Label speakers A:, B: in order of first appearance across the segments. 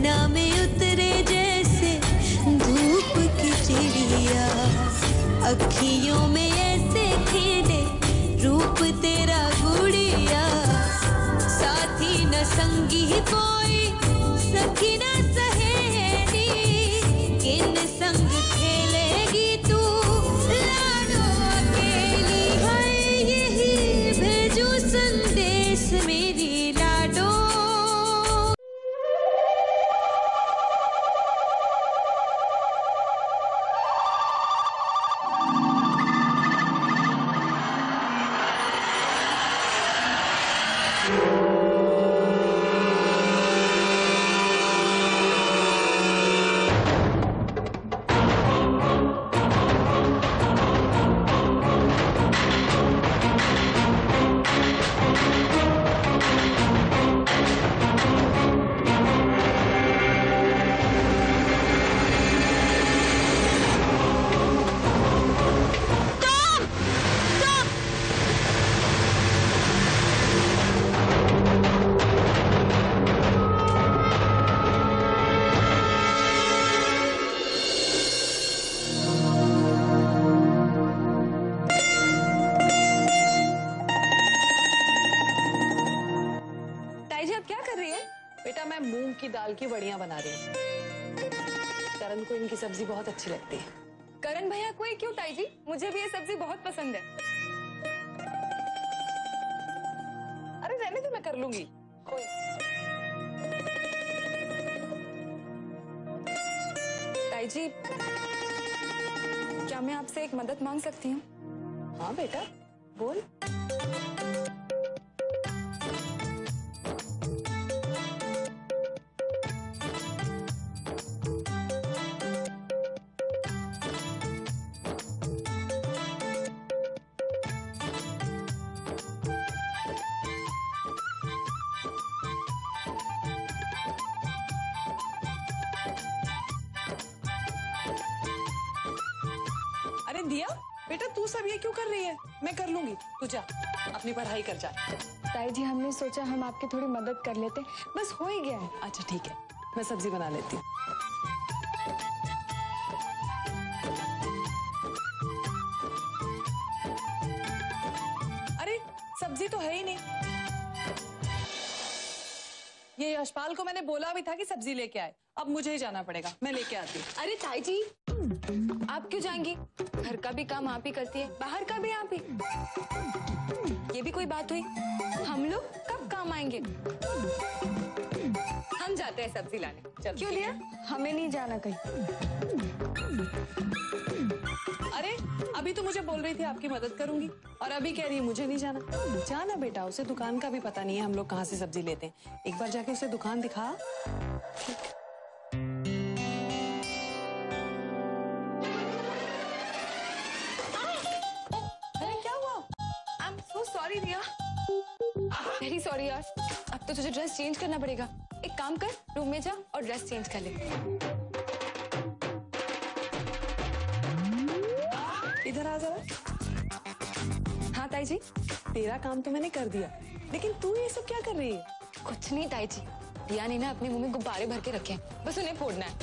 A: सपना में उतरे जैसे धूप की चिड़िया, अखियों में ऐसे खिले रूप तेरा गुड़िया, साथी न संगी कोई सखी न सहेली, किन संग खेलेगी तू लाडो अकेली, है यही भेजू संदेश मेरी लाडो।
B: बेटा मैं मूंग की दाल की बड़ियां बना रही हूँ। करण को इनकी सब्जी बहुत अच्छी लगती है।
C: करण भैया को ही क्यों ताई जी, मुझे भी ये सब्जी बहुत पसंद है।
B: अरे रहने दो, मैं कर लूंगी। कोई
C: ताई जी, क्या मैं आपसे एक मदद मांग सकती हूँ?
B: हाँ बेटा बोल। अरे दिया बेटा तू सब ये क्यों कर रही है? मैं कर लूंगी, तू जा अपनी पढ़ाई कर जा।
C: ताई जी हमने सोचा हम आपकी थोड़ी मदद कर लेते, बस हो ही गया है।
B: अच्छा ठीक है, मैं सब्जी बना लेती हूँ। अरे सब्जी तो है ही नहीं। ये यशपाल को मैंने बोला भी था कि सब्जी लेके आए, अब मुझे ही जाना पड़ेगा, मैं लेके आती हूँ।
C: अरे ताई जी आप क्यों जाएंगी? घर का भी काम आप ही करती है, बाहर का भी आप ही। ये भी कोई बात हुई? हम लोग कब काम आएंगे? हम जाते हैं सब्जी लाने। चल क्यों दिया? हमें नहीं जाना कहीं।
B: अरे अभी तो मुझे बोल रही थी आपकी मदद करूंगी और अभी कह रही है मुझे नहीं जाना। जाना बेटा, उसे दुकान का भी पता नहीं है हम लोग कहाँ से सब्जी लेते हैं। एक बार जाके उसे दुकान दिखा। ठीक।
C: सॉरी रिया, वेरी सॉरी यार। अब तो तुझे ड्रेस चेंज करना पड़ेगा। एक काम कर, रूम में जा और ड्रेस चेंज कर ले।
B: इधर आ जरा।
C: हाँ ताई जी।
B: तेरा काम तो मैंने कर दिया, लेकिन तू ये सब क्या कर रही है?
C: कुछ नहीं ताई जी, रिया ने ना अपने मुंह में गुब्बारे भर के रखे हैं, बस उन्हें फोड़ना है।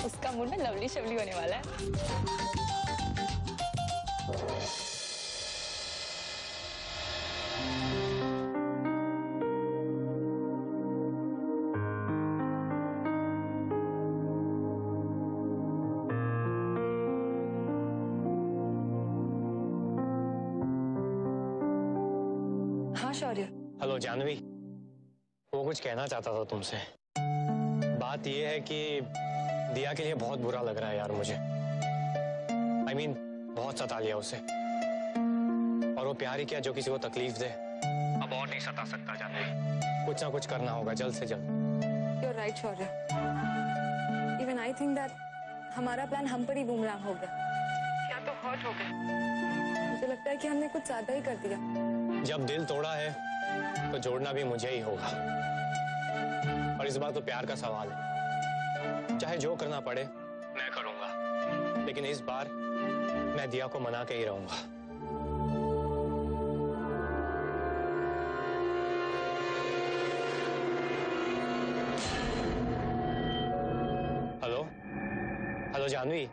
C: उसका मुंह ना लवली शवली होने वाला है। शौर्य।
D: हेलो जानवी, वो कुछ कहना चाहता था तुमसे। बात ये है कि दिया के लिए बहुत बुरा लग रहा है यार मुझे। I mean, बहुत सता लिया उसे, और वो प्यार ही क्या जो किसी को तकलीफ दे। अब और नहीं सता सकता जानवी, कुछ ना कुछ करना होगा जल्द से जल्द।
C: You're right Shaurya. Even I think that हमारा प्लान हम पर ही बूमरांग हो गया, या तो हर्ट हो गए। मुझे लगता है कि हमने कुछ ज्यादा ही कर दिया।
D: जब दिल तोड़ा है तो जोड़ना भी मुझे ही होगा, और इस बार तो प्यार का सवाल है। चाहे जो करना पड़े मैं करूंगा, लेकिन इस बार मैं दिया को मना के ही रहूंगा। जानवी,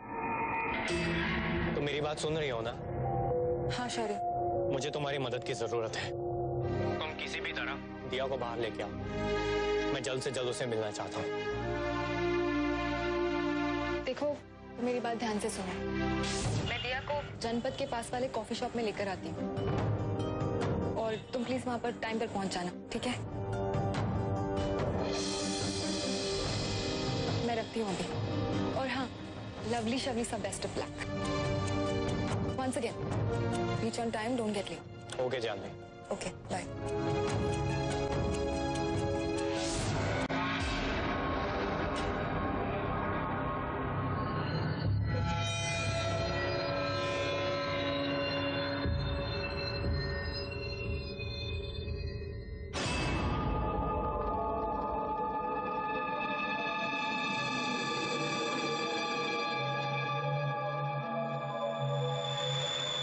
D: तुम मेरी बात सुन रही हो ना?
C: हाँ शौर्य,
D: मुझे तुम्हारी मदद की जरूरत है। तुम किसी भी तरह दिया को बाहर लेके आओ। मैं जल्द से जल्द उसे मिलना चाहता हूँ।
C: देखो मेरी बात ध्यान से सुनो। मैं दिया को जनपद के पास वाले कॉफी शॉप में लेकर आती हूँ और तुम प्लीज वहां पर टाइम पर पहुंच जाना, ठीक है? मैं रखती हूँ अभी। और हाँ, लवली शवली सा best of luck. Once again, reach on time, don't get late.
D: Okay Janvi.
C: Okay, bye.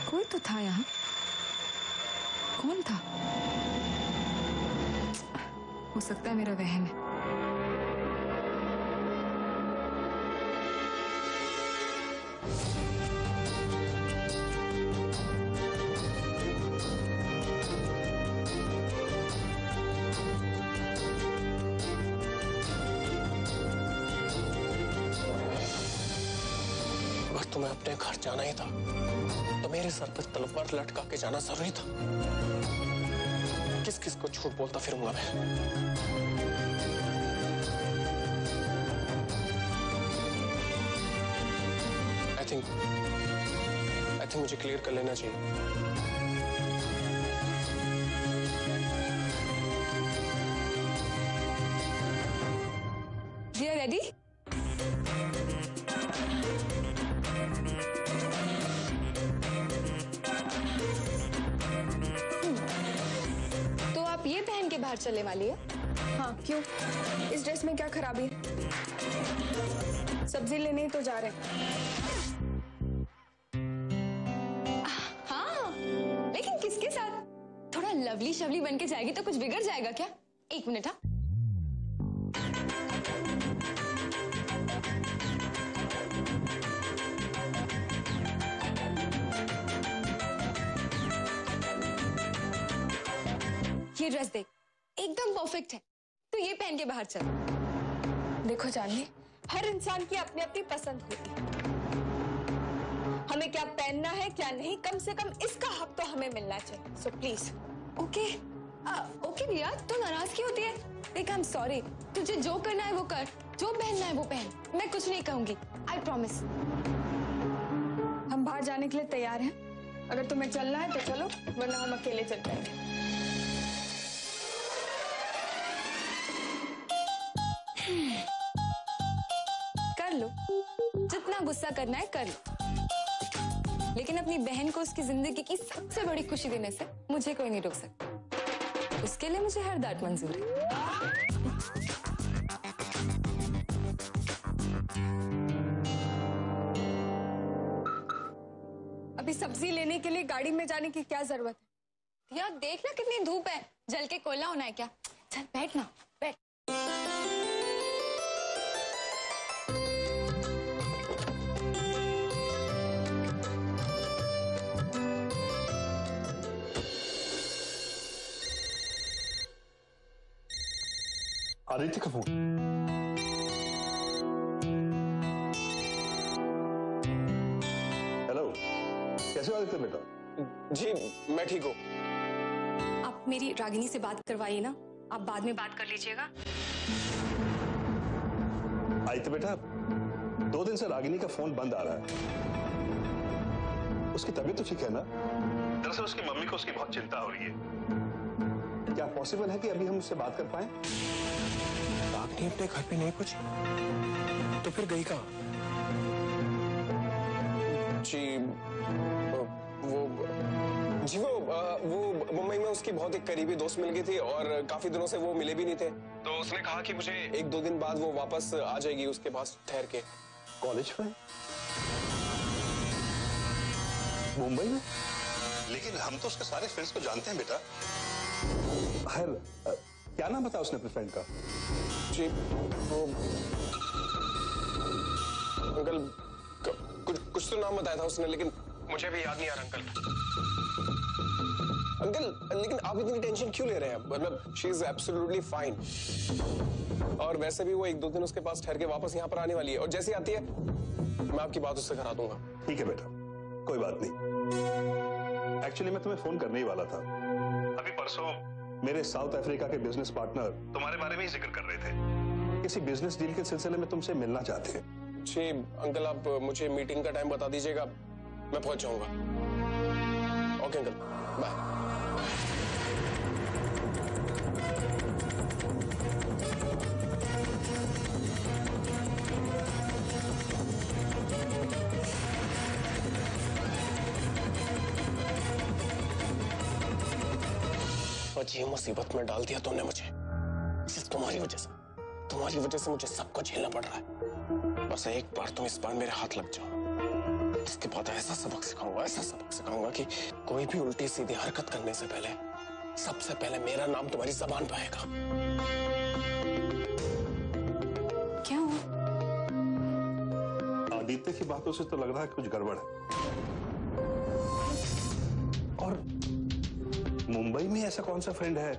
C: कोई तो था यहाँ। कौन था? हो सकता है मेरा वहम है।
E: अगर तुम्हें अपने घर जाना ही था तो मेरे सर पर तलवार लटका के जाना जरूरी था। किस किस को झूठ बोलता फिरूंगा मैं? आई थिंक मुझे क्लियर कर लेना चाहिए।
C: जी रेडी? ये पहन के बाहर चलने वाली है?
F: हाँ, क्यों? इस ड्रेस में क्या खराबी है? सब्जी लेने ही तो जा रहे हैं।
C: हाँ, लेकिन किसके साथ? थोड़ा लवली शवली बन के जाएगी तो कुछ बिगड़ जाएगा क्या? एक मिनट। हाँ, ये ड्रेस देख, एकदम परफेक्ट है। तो ये पहन के बाहर चल।
F: देखो जानवी, हर इंसान की अपनी अपनी पसंद होती है। हमें क्या पहनना है क्या नहीं, कम से कम इसका हक तो हमें मिलना चाहिए। So please.
C: ओके ओके दिया, तू नाराज क्यों होती है? देख, आई एम सॉरी। तुझे जो करना है वो कर, जो पहनना है वो पहन। मैं कुछ नहीं कहूंगी, आई प्रॉमिस।
F: हम बाहर जाने के लिए तैयार हैं। अगर तुम्हें चलना है तो चलो, वरना हम अकेले चल जाएंगे।
C: कर लो, जितना गुस्सा करना है कर लो, लेकिन अपनी बहन को उसकी जिंदगी की सबसे बड़ी खुशी देने से मुझे कोई नहीं रोक सकता। उसके लिए मुझे हर दांत मंजूर है।
F: अभी सब्जी लेने के लिए गाड़ी में जाने की क्या जरूरत है?
C: यार देख ना कितनी धूप है, जल के कोयला होना है क्या? चल बैठ ना, बैठ।
G: आदित्य का फोन। हेलो, कैसे हो आदित्य बेटा?
E: जी मैं ठीक हूँ।
C: आप मेरी रागिनी से बात करवाइए ना, आप बाद में बात कर लीजिएगा।
G: आदित्य बेटा, 2 दिन से रागिनी का फोन बंद आ रहा है। उसकी तबीयत तो ठीक है ना? दरअसल उसकी मम्मी को उसकी बहुत चिंता हो रही है। क्या पॉसिबल है कि अभी हम उससे बात कर पाए?
E: रागिनी अपने घर पे नहीं पहुंची तो फिर गई कहाँ? जी वो मुंबई में उसकी बहुत एक करीबी दोस्त मिल गई थी और काफी दिनों से वो मिले भी नहीं थे, तो उसने कहा कि मुझे 1-2 दिन बाद वो वापस आ जाएगी उसके पास ठहर के।
G: कॉलेज में? मुंबई में? लेकिन हम तो उसके सारे फ्रेंड्स को जानते हैं बेटा। खैर, क्या नाम बताया उसने अपने फ्रेंड का?
E: जी वो अंकल कुछ तो नाम बताया था उसने, लेकिन मुझे भी याद नहीं आ रहा अंकल। अंकल लेकिन आप इतनी टेंशन क्यों ले रहे हैं? मतलब शी इज एब्सोल्युटली फाइन। और वैसे भी वो 1-2 दिन उसके पास ठहर के वापस यहाँ पर आने वाली है, और जैसी आती है मैं आपकी बात उससे करा दूंगा।
G: ठीक है बेटा, कोई बात नहीं। एक्चुअली मैं तुम्हें फोन करने ही वाला था। अभी परसों मेरे साउथ अफ्रीका के बिजनेस पार्टनर तुम्हारे बारे में ही जिक्र कर रहे थे। किसी बिजनेस डील के सिलसिले में तुमसे मिलना चाहते हैं।
E: जी अंकल, आप मुझे मीटिंग का टाइम बता दीजिएगा, मैं पहुंच जाऊंगा। Okay uncle, bye. और ये मुसीबत में डाल दिया तुमने मुझे, सिर्फ तुम्हारी वजह से। तुम्हारी वजह से मुझे सब कुछ झेलना पड़ रहा है। बस एक बार तुम इस बार मेरे हाथ लग जाओ, इसके बाद ऐसा सबक सिखाऊंगा कि कोई भी उल्टी सीधी हरकत करने से पहले सबसे पहले मेरा नाम तुम्हारी जबान पे आएगा।
C: क्या हुआ?
G: आदित्य की बातों से तो लग रहा है कुछ गड़बड़ है। और मुंबई में ऐसा कौन सा फ्रेंड है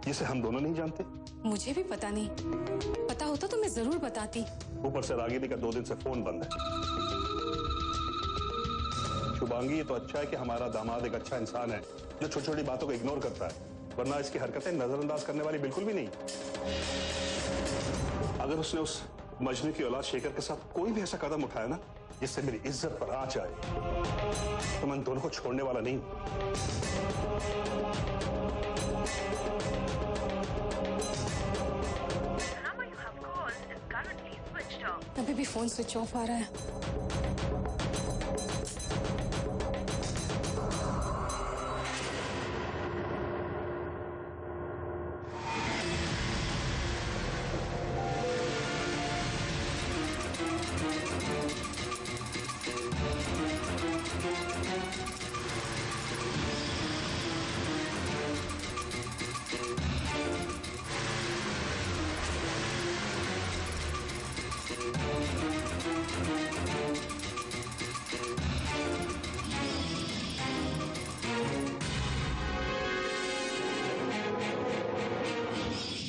G: जिसे हम दोनों नहीं जानते?
C: मुझे भी पता नहीं, पता होता तो मैं जरूर बताती।
G: ऊपर से रागिनी का 2 दिन से फोन बंद है। शुभांगी, ये तो अच्छा है कि हमारा दामाद एक अच्छा इंसान है जो छोटी छोटी बातों को इग्नोर करता है, वरना इसकी हरकतें नजरअंदाज करने वाली बिल्कुल भी नहीं। अगर उसने उस मजनू की औलाद शेखर के साथ कोई भी ऐसा कदम उठाया ना जिससे मेरी इज्जत पर आंच आए, तो मैं दोनों को छोड़ने वाला नहीं।
C: अभी भी फोन स्विच ऑफ आ रहा है।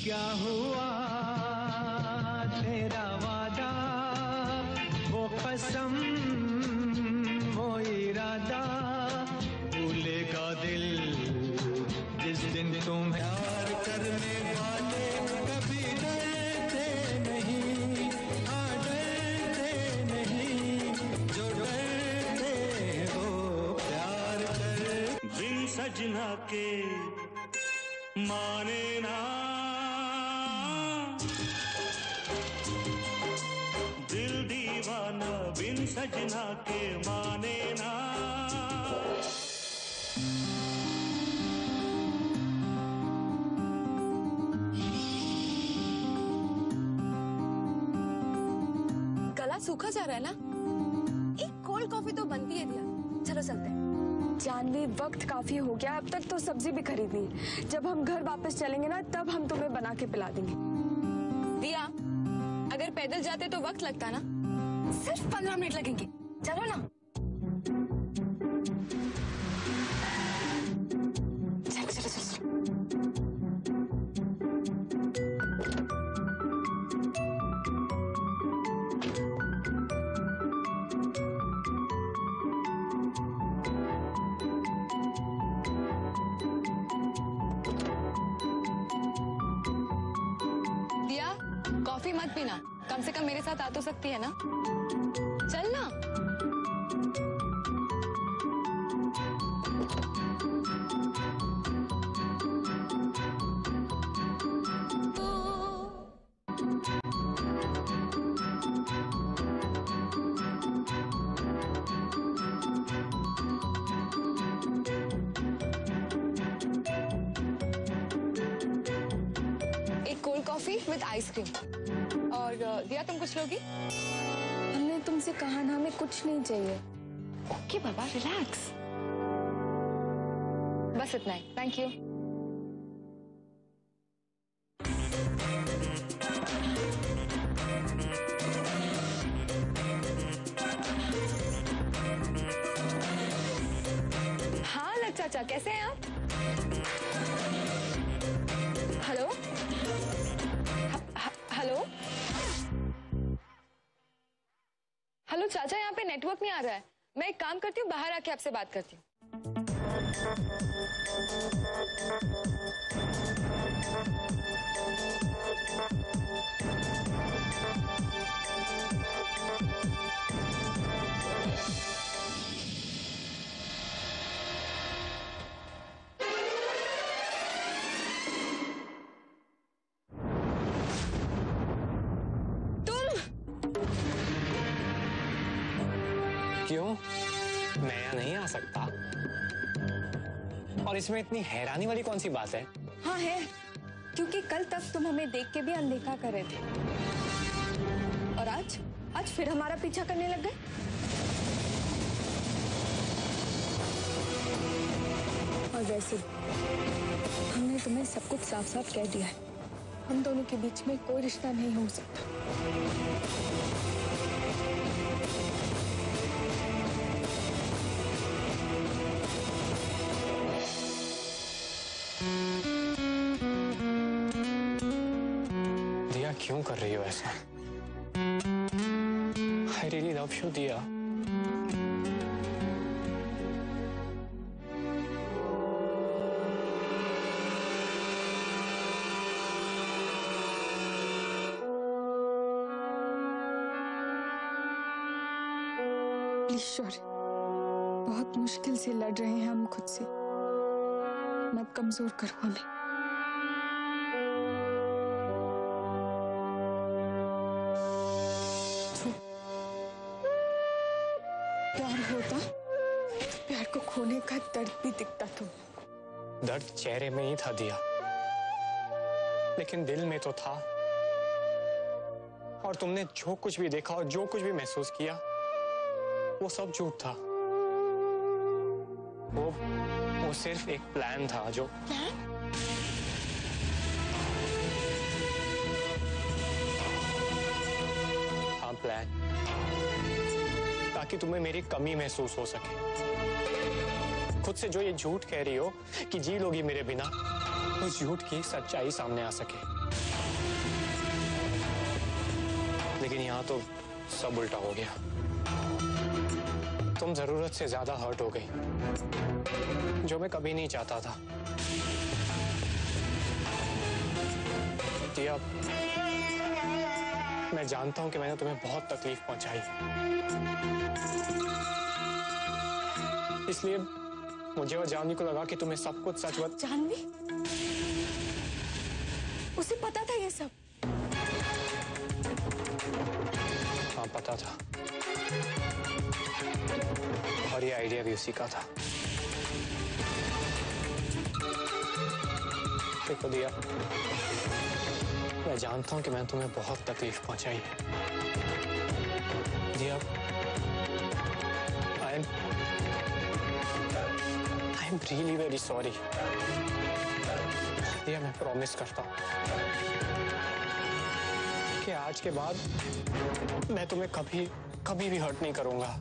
H: क्या हुआ तेरा वादा, वो कसम वो इरादा, भूलेगा दिल जिस दिन तुम प्यार करने वाले कभी डरते नहीं, हाँ डरते नहीं, जो डरते हो प्यार कर। बिन सजना के माने ना, दिल दीवाना बिन सजना के माने ना।
C: गला सूखा जा रहा है ना? एक कोल्ड कॉफी तो बनती है दिया। चलो चलते हैं।
F: जानवी, वक्त काफी हो गया, अब तक तो सब्जी भी खरीदनी है। जब हम घर वापस चलेंगे ना, तब हम तुम्हें बना के पिला देंगे।
C: दिया, अगर पैदल जाते तो वक्त लगता ना, सिर्फ 15 मिनट लगेंगे। चलो ना। चलो चलो चलो। दिया, कॉफी मत पीना, कम से कम मेरे साथ आ तो सकती है ना? चल ना। एक कोल्ड कॉफी विद आइसक्रीम। और दिया, तुम कुछ लोगी?
F: हमने तुमसे कहा ना, हमें कुछ नहीं चाहिए।
C: ओके बाबा, रिलैक्स। बस इतना ही, थैंक यू। कैसे हैं आप? हेलो हेलो हेलो चाचा, यहाँ पे नेटवर्क नहीं आ रहा है। मैं एक काम करती हूँ, बाहर आके आपसे बात करती हूँ।
D: क्यों? मैं यहाँ नहीं आ सकता? और इसमें इतनी हैरानी वाली कौन सी बात है?
C: हाँ है, क्योंकि कल तक तुम हमें देख के भी अनदेखा कर रहे थे और आज फिर हमारा पीछा करने लग गए। और वैसे हमने तुम्हें सब कुछ साफ साफ कह दिया है, हम दोनों के बीच में कोई रिश्ता नहीं हो सकता।
D: दिया, क्यों कर रही हो ऐसा? I really love you, दिया।
C: ईश्वर, बहुत मुश्किल से लड़ रहे हैं हम खुद से, मत कमजोर करो हमें। प्यार होता तो प्यार को खोने का दर्द भी दिखता तुम।
D: दर्द चेहरे में ही था दिया, लेकिन दिल में तो था। और तुमने जो कुछ भी देखा और जो कुछ भी महसूस किया, वो सब झूठ था। वो सिर्फ एक प्लान था। जो हाँ, प्लान, ताकि तुम्हें मेरी कमी महसूस हो सके। खुद से जो ये झूठ कह रही हो कि जी लोगी मेरे बिना, उस झूठ की सच्चाई सामने आ सके। लेकिन यहाँ तो सब उल्टा हो गया। तुम जरूरत से ज्यादा हर्ट हो गई, जो मैं कभी नहीं चाहता था। दिया, मैं जानता हूं कि मैंने तुम्हें बहुत तकलीफ पहुंचाई, इसलिए मुझे और जानवी को लगा कि तुम्हें सब कुछ सच बता।
C: जानवी? उसे पता था ये सब?
D: हाँ, पता था। और ये आइडिया भी उसी का था। देखो दिया, मैं जानता हूं कि मैंने तुम्हें बहुत तकलीफ पहुंचाई है। दिया, I am really very sorry. दिया, मैं प्रॉमिस करता हूं कि आज के बाद मैं तुम्हें कभी भी हर्ट नहीं करूंगा।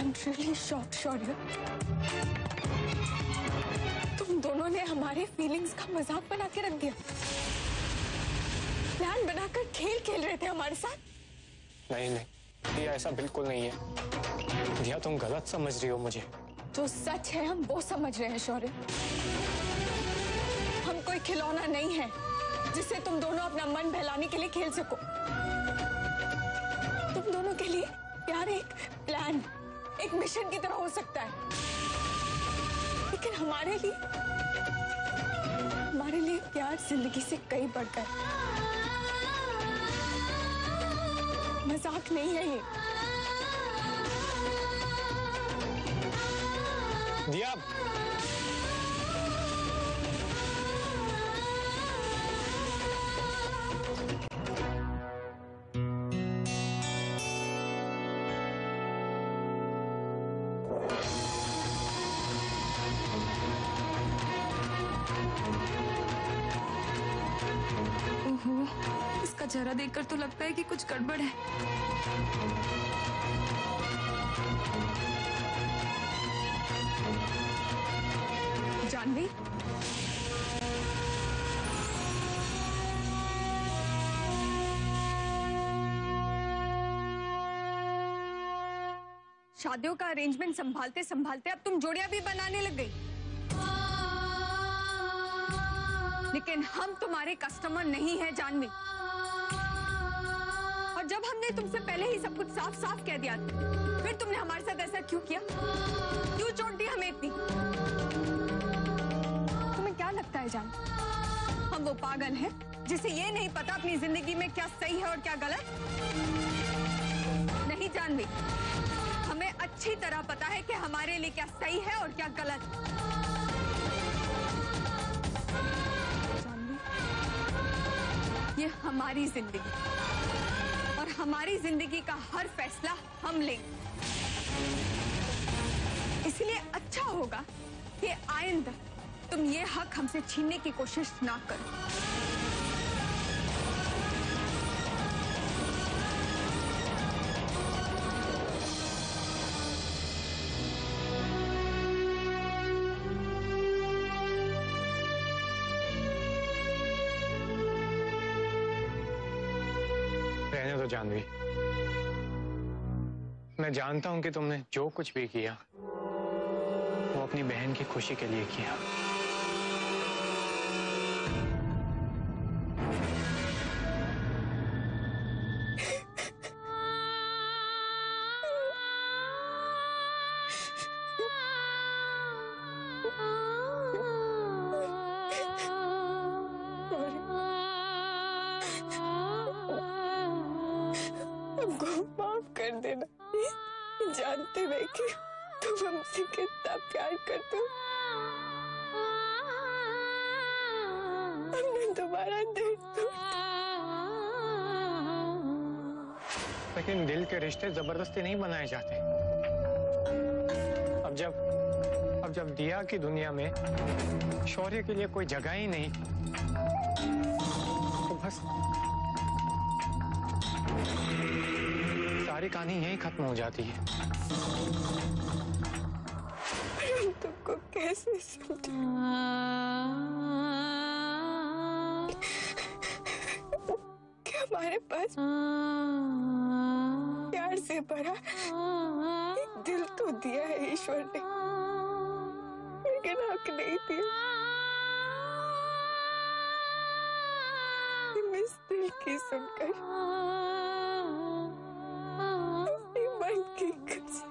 C: I'm really shocked, शौर्य। तुम दोनों ने हमारे फीलिंग्स का मजाक बना के रख दिया। प्लान बनाकर खेल खेल रहे थे हमारे साथ।
D: नहीं, दिया, ऐसा बिल्कुल नहीं है। दिया, तुम गलत समझ रही हो मुझे।
C: जो सच है हम वो समझ रहे हैं शौर्य। हम कोई खिलौना नहीं है जिससे तुम दोनों अपना मन बहलाने के लिए खेल सको। तुम दोनों के लिए प्यार एक प्लान, एक मिशन की तरह हो सकता है, लेकिन हमारे लिए प्यार जिंदगी से कई बढ़कर। मजाक नहीं है ये।
D: दिया,
C: इसका चेहरा देखकर तो लगता है कि कुछ गड़बड़ है।
F: जानवी, शादियों का अरेंजमेंट संभालते संभालते अब तुम जोड़ियां भी बनाने लग गई। लेकिन हम तुम्हारे कस्टमर नहीं है जानवी। और जब हमने तुमसे पहले ही सब कुछ साफ साफ कह दिया था, फिर तुमने हमारे साथ ऐसा क्यों किया? क्यों चोट दी हमें इतनी? तुम्हें क्या लगता है जान, हम वो पागल हैं जिसे ये नहीं पता अपनी जिंदगी में क्या सही है और क्या गलत? नहीं जानवी, हमें अच्छी तरह पता है कि हमारे लिए क्या सही है और क्या गलत। जानवी, ये हमारी जिंदगी और हमारी जिंदगी का हर फैसला हम लेंगे। इसलिए अच्छा होगा कि आइंदा तुम ये हक हमसे छीनने की कोशिश ना करो।
D: रहने दो जानवी, मैं जानता हूं कि तुमने जो कुछ भी किया वो अपनी बहन की खुशी के लिए किया।
F: हमको माफ कर देना, जानते हुए कि तुम हमसे कितना प्यार करते हो। हमने दोबारा दिल तोड़ा।
D: लेकिन दिल के रिश्ते जबरदस्ती नहीं बनाए जाते। अब जब दिया की दुनिया में शौर्य के लिए कोई जगह ही नहीं, तो बस सारी कहानी यहीं खत्म हो जाती है।
F: हम तुमको कैसे समझे? क्या हमारे पास प्यार से भरा एक दिल तो दिया है ईश्वर ने, लेकिन हक नहीं दिया। इस दिल की सुनकर अपने मन की कसम।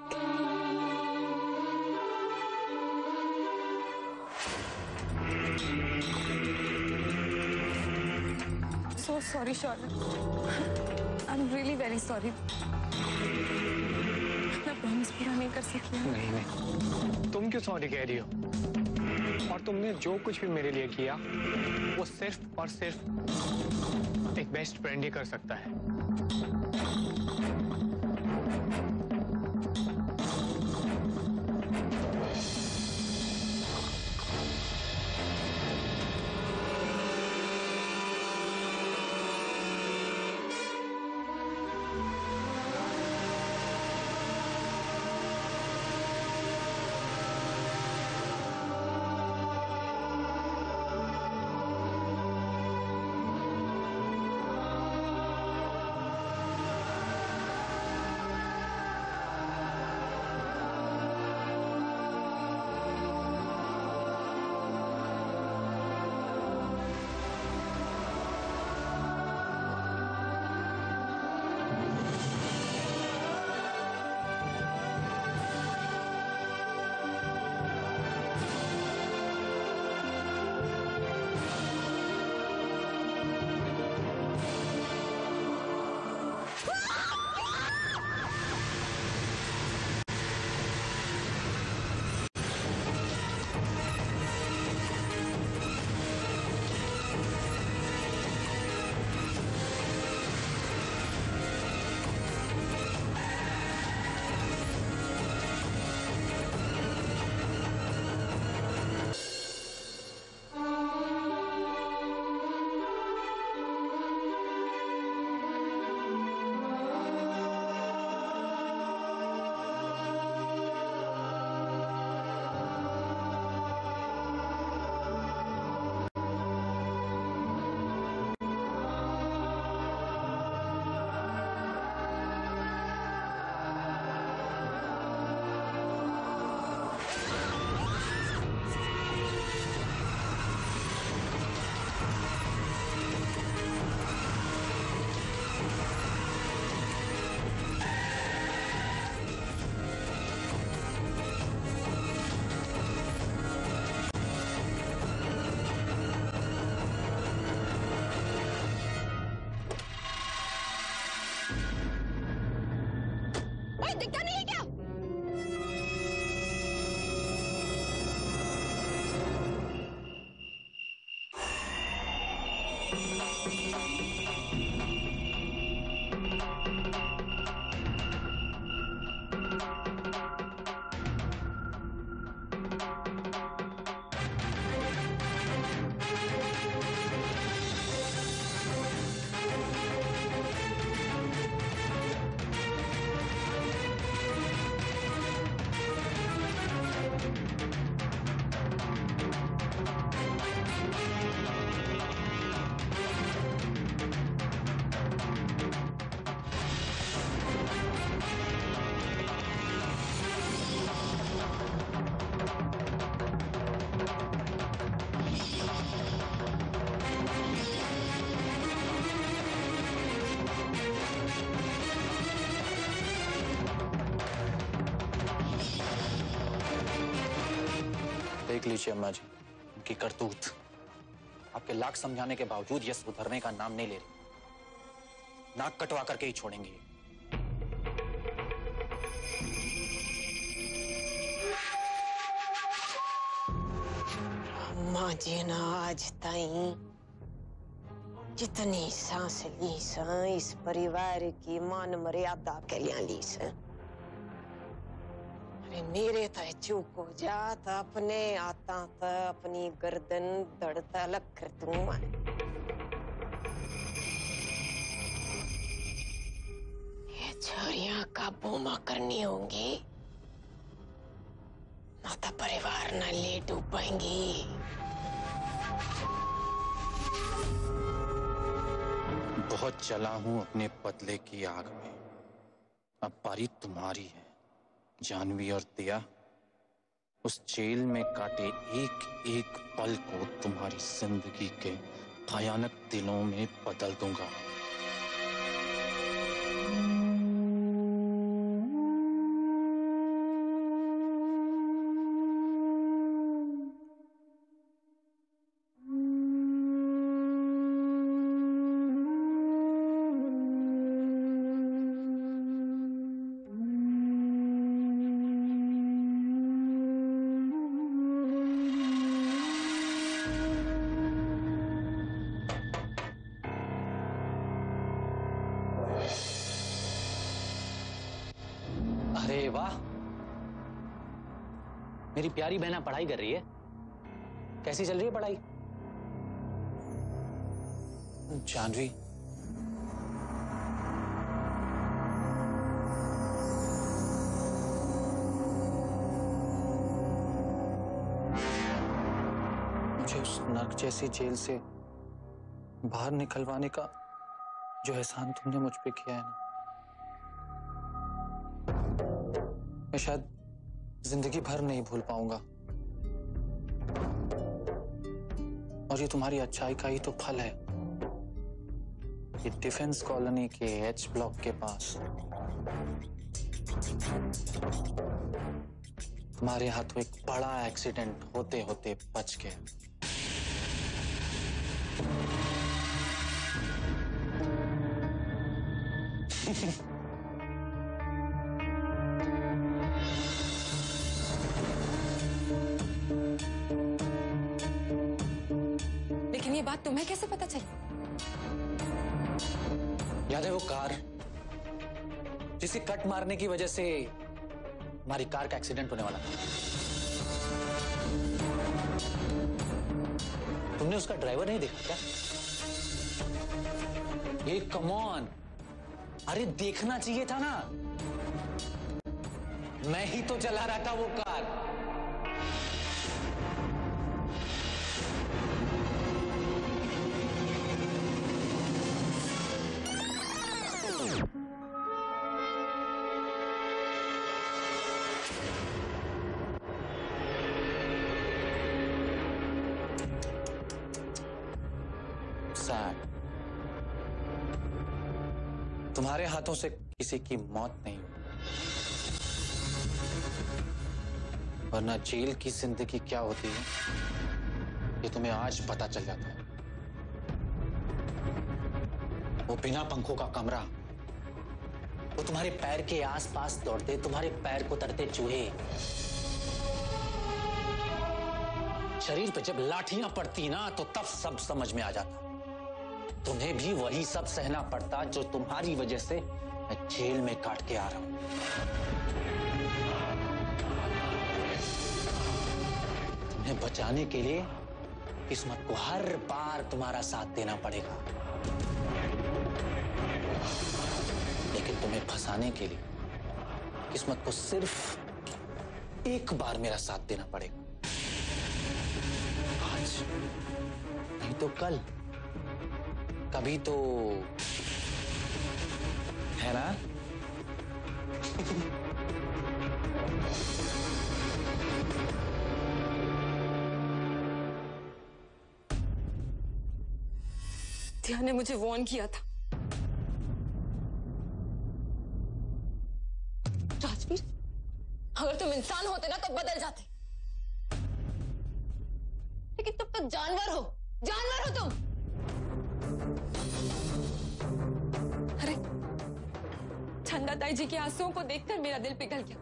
F: So sorry, Shauna. I'm really very sorry. मैं प्रॉमिस पूरा नहीं कर सकी।
D: नहीं, तुम क्यों सॉरी कह रही हो? और तुमने जो कुछ भी मेरे लिए किया वो सिर्फ और सिर्फ एक बेस्ट फ्रेंड ही कर सकता है।
F: दिखता नहीं है क्या?
I: देख लीजिए अम्मा जी, उनकी करतूत। आपके लाख समझाने के बावजूद ये सुधरने का नाम नहीं ले रही। नाक कटवा करके ही छोड़ेंगे।
J: अम्मा जी ना आज ताई जितनी सांस ली सा इस परिवार की मान मर्यादा के लिए ली सा। अरे मेरे तो चुप हो जात अपने आता तो अपनी गर्दन धड़ता लग कर दूं मैं। ये छोरियां काबू में करनी होंगी ना तो परिवार न ले डूबेंगी।
I: बहुत जला हूं अपने बदले की आग में। अब बारी तुम्हारी है। जानवी और दिया, उस जेल में काटे एक एक पल को तुम्हारी जिंदगी के भयानक दिनों में बदल दूंगा। अरे वाह, मेरी प्यारी बहना पढ़ाई कर रही है। कैसी चल रही है पढ़ाई? जानवी, मुझे उस नर्क जैसी जेल से बाहर निकलवाने का जो एहसान तुमने मुझ पे किया है ना, मैं शायद जिंदगी भर नहीं भूल पाऊंगा। और ये तुम्हारी अच्छाई का ही तो फल है। ये डिफेंस कॉलोनी के एच ब्लॉक के पास तुम्हारे हाथों एक बड़ा एक्सीडेंट होते होते बच गया।
C: लेकिन ये बात तुम्हें कैसे पता चली?
I: याद है वो कार जिसे कट मारने की वजह से हमारी कार का एक्सीडेंट होने वाला था? तुमने उसका ड्राइवर नहीं देखा क्या? ये कम ऑन, अरे देखना चाहिए था ना। मैं ही तो चला रहा था वो कार। तुम्हारे हाथों से किसी की मौत नहीं हुई, वरना जेल की जिंदगी क्या होती है ये तुम्हें आज पता चल जाता है। वो बिना पंखों का कमरा, वो तुम्हारे पैर के आसपास दौड़ते, तुम्हारे पैर को तरते चूहे। शरीर पे जब लाठियां पड़ती ना तो तब सब समझ में आ जाता। तुम्हें भी वही सब सहना पड़ता जो तुम्हारी वजह से मैं जेल में काट के आ रहा हूं। तुम्हें बचाने के लिए किस्मत को हर बार तुम्हारा साथ देना पड़ेगा, लेकिन तुम्हें फंसाने के लिए किस्मत को सिर्फ एक बार मेरा साथ देना पड़ेगा। आज नहीं तो कल, कभी तो, है ना?
C: दिया ने मुझे वार्न किया था। राजवीर, अगर तुम इंसान होते ना तो बदल जाते, लेकिन तुम तो जानवर हो, जानवर हो तुम। अरे चंदा ताई जी के आंसुओं को देखकर मेरा दिल पिघल गया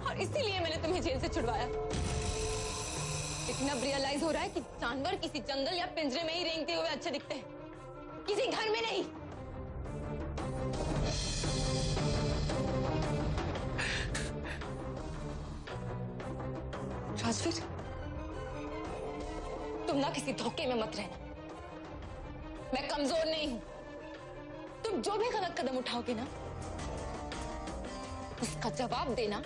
C: और इसीलिए मैंने तुम्हें जेल से छुड़वाया। लेकिन अब रियलाइज हो रहा है कि जानवर किसी जंगल या पिंजरे में ही रेंगते हुए अच्छे दिखते हैं, किसी घर में नहीं। राजवीर, तुम ना किसी धोखे में मत रहना। मैं कमजोर नहीं हूं। तुम जो भी गलत कदम उठाओगे ना, उसका जवाब देना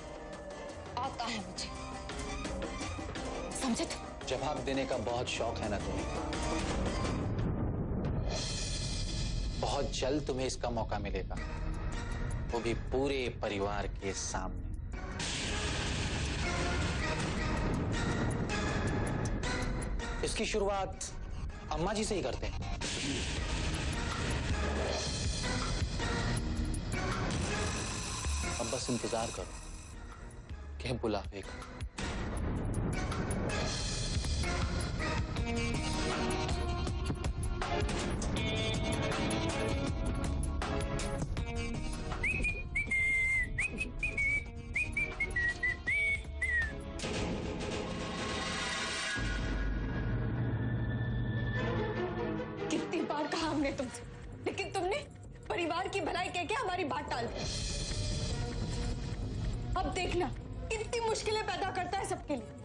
C: आता है मुझे, समझे?
I: जवाब देने का बहुत शौक है ना तुम्हें? बहुत जल्द तुम्हें इसका मौका मिलेगा, वो भी पूरे परिवार के सामने। इसकी शुरुआत अम्मा जी से ही करते हैं। अब बस इंतजार करो कि बुलावे का।
C: कितनी बार कहा हमने तुमसे, लेकिन तुमने परिवार की भलाई कह के हमारी बात टाल दी। अब देखना कितनी मुश्किलें पैदा करता है सबके लिए।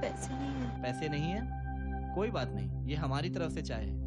A: पैसे नहीं है।
K: पैसे नहीं है? कोई बात नहीं, ये हमारी तरफ से चाय है।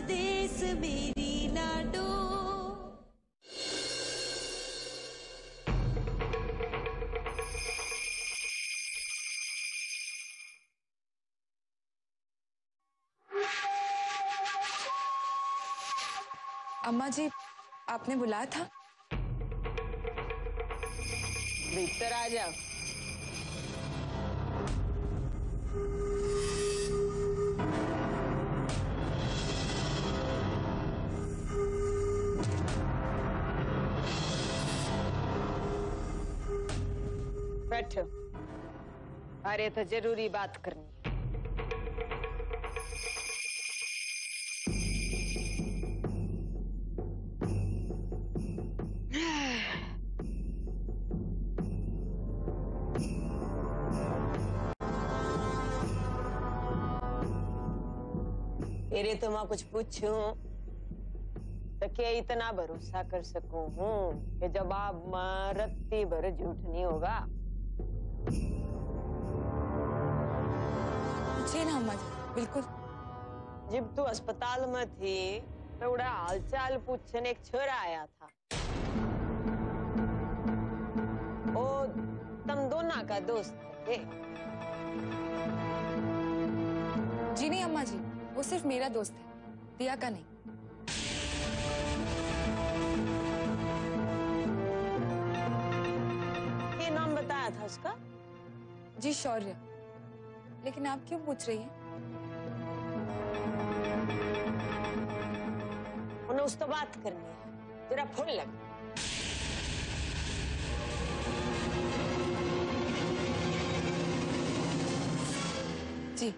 A: देश मेरी लाडो।
C: अम्मा जी, आपने बुलाया था?
J: भीतर आ जाओ। बैठो। अरे तो जरूरी बात करनी। तेरे तो मैं कुछ पूछूं तो क्या इतना भरोसा कर सकूं हूँ कि जवाब में रत्ती भर झूठ नहीं होगा।
C: जी ना अम्मा जी, बिल्कुल।
J: जब तू अस्पताल में थी तो उड़ा हालचाल पूछने एक छोरा आया था। ओ तुम दोनों का दोस्त है?
C: जी नहीं अम्मा जी, वो सिर्फ मेरा दोस्त है, दिया का नहीं।
J: क्या नाम बताया था उसका?
C: जी शौर्य। लेकिन आप क्यों पूछ रही हैं?
J: उन्हें उस तो बात करनी है, जरा फोन लगा।
C: जी।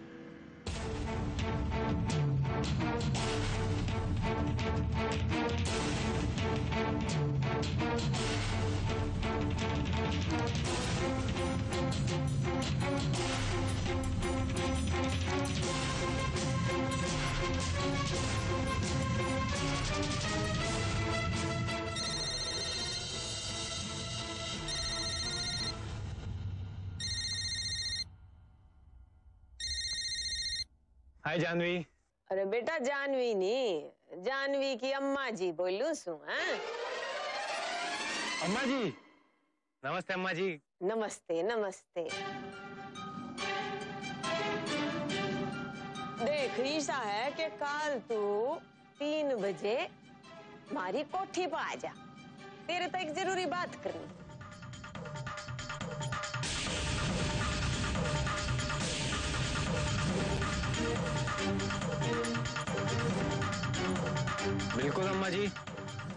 D: हाय जानवी।
J: अरे बेटा जानवी नहीं, जानवी की अम्मा जी बोलूं सु।
D: अम्मा जी नमस्ते। अम्मा जी
J: नमस्ते नमस्ते। देख ऐसा है कि कल तू 3 बजे हमारी कोठी पर आ जा, तेरे तो एक जरूरी बात करनी।
D: बिल्कुल अम्मा जी,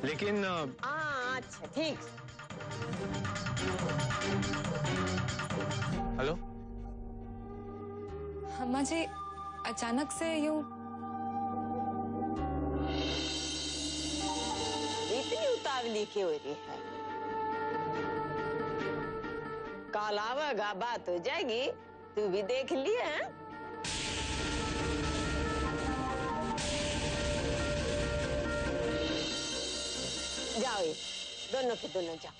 D: लेकिन
J: हाँ अच्छा ठीक।
D: हेलो
C: अम्मा जी, अचानक से यूं
J: इतनी उतावली क्यों हो रही है? कल आवेगा, बात हो जाएगी, तू भी देख लिया है? जाओ ये दोनों के दोनों जाओ।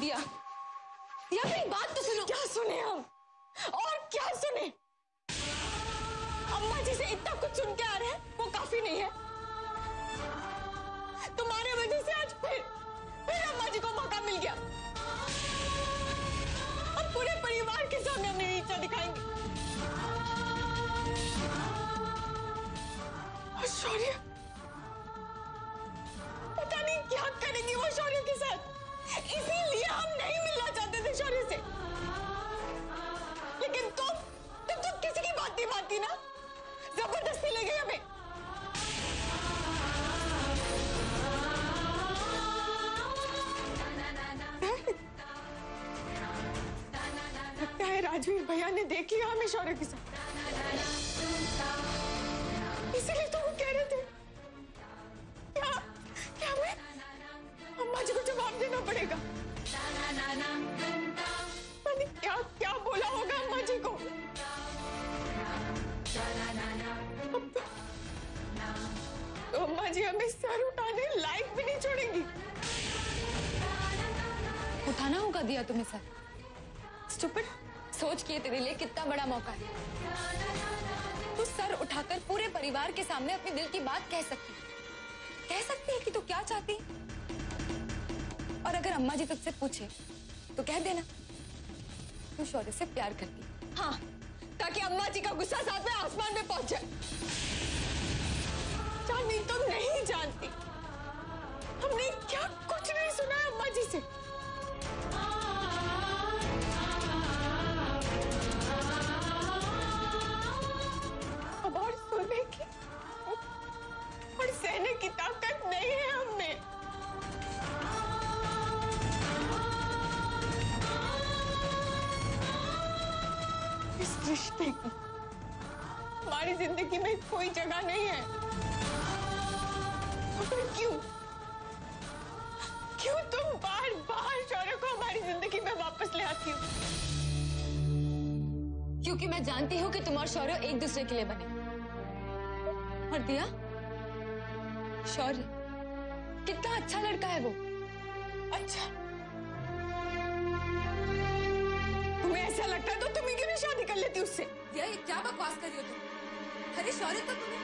C: दिया, दिया मेरी बात तो सुनो।
F: क्या सुने हम? और क्या सुने? अम्मा जी से इतना कुछ सुन के आ रहे हैं, वो काफी नहीं है। तुम्हारे वजह से आज फिर अम्मा जी को मौका मिल गया। अब पूरे परिवार के सामने हमने नीचा दिखाएंगे। और शौर्य, पता नहीं क्या करेंगी वो शौर्य के साथ। इसीलिए हम नहीं मिलना चाहते थे शौर्य से। लेकिन तुम तो किसी की बात नहीं मानती ना, जबरदस्ती ले गई हमें। लगता है राजवीर भैया ने देख लिया हमें शौर्य के साथ, इसीलिए तो वो कह रहे थे क्या हमें अम्मा जी को जवाब देना पड़ेगा। मैंने क्या क्या बोला होगा अम्मा जी को। तो अम्मा जी हमें सर उठाने लायक भी नहीं छोड़ेंगी।
C: उठाना होगा दिया तुम्हें सर।
F: स्टूपिड,
C: सोच कि ये तेरे लिए कितना बड़ा मौका है। तू सर उठाकर पूरे परिवार के सामने अपने दिल की बात कह सकती है कि तू क्या चाहती है। और अगर अम्मा जी तुझसे पूछे तो कह देना तू शौर्य से प्यार करती है।
F: हाँ, ताकि अम्मा जी का गुस्सा साथ में आसमान में पहुंच जाए। चांदनी तुम नहीं जानती, हमने क्या कुछ नहीं सुना है अम्मा जी से। अब और सुनने की और सहने की ताकत नहीं है हमें। इस रिश्ते की हमारी जिंदगी में कोई जगह नहीं है। पर क्यों तुम बार बार शौर्य को हमारी जिंदगी में वापस ले आती हो?
C: क्योंकि मैं जानती हूँ कि तुम और शौर्य एक दूसरे के लिए बने। और दिया, शौर्य कितना अच्छा लड़का है वो।
F: अच्छा, तुम्हें ऐसा लगता है तो तुम ही क्यों नहीं शादी कर लेती उससे?
C: दिया, ये क्या बकवास कर रही हो तुम? अरे शौर्य तो तुम्हें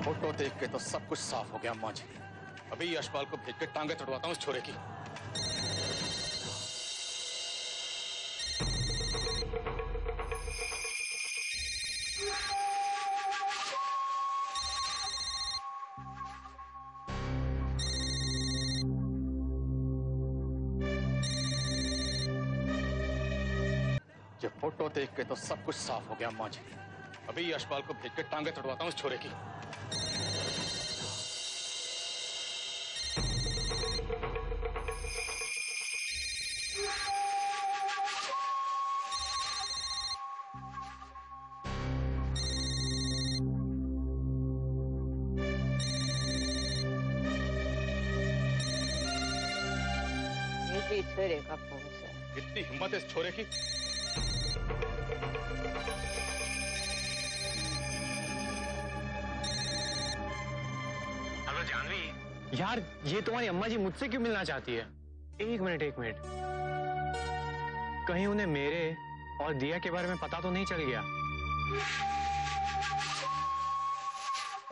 I: फोटो देख के तो सब कुछ साफ हो गया अम्मा जी। अभी यशपाल को भेज के टांगे तोड़वाता हूँ उस छोरे की। ये फोटो देख के तो सब कुछ साफ हो गया अम्मा जी। अभी यशपाल को भेज के टांगे तोड़वाता हूँ उस छोरे की।
J: छोरे का फोन से
I: इतनी हिम्मत है इस छोरे की।
D: हेलो जानवी, यार ये तुम्हारी अम्मा जी मुझसे क्यों मिलना चाहती है? एक मिनट, कहीं उन्हें मेरे और दिया के बारे में पता तो नहीं चल गया?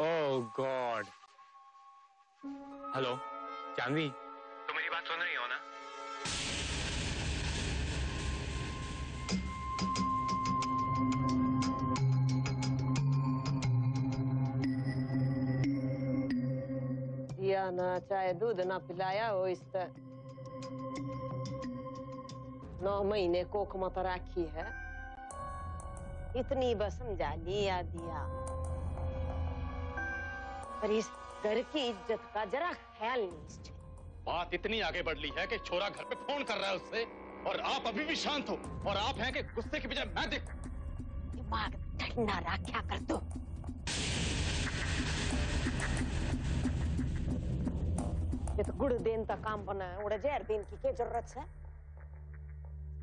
D: ओह गॉड। हेलो जानवी, तो मेरी बात सुन रही हो ना?
J: दिया ना चाहे दूध ना पिलाया हो इस तरह 9 महीने कोख मत राखी है। इतनी बस समझा लिया दिया, पर इस घर की इज्जत का जरा ख्याल नहीं।
I: बात इतनी आगे बढ़ ली है कि छोरा घर पे फोन कर रहा है उससे, और आप अभी भी शांत हो, और आप हैं कि गुस्से की बजाय मैं देखूं।
J: दिमाग ठंडा रखा कर दो। ये तो गुड़ देन का काम बना है, उड़ा जहर देन की क्या जरूरत है?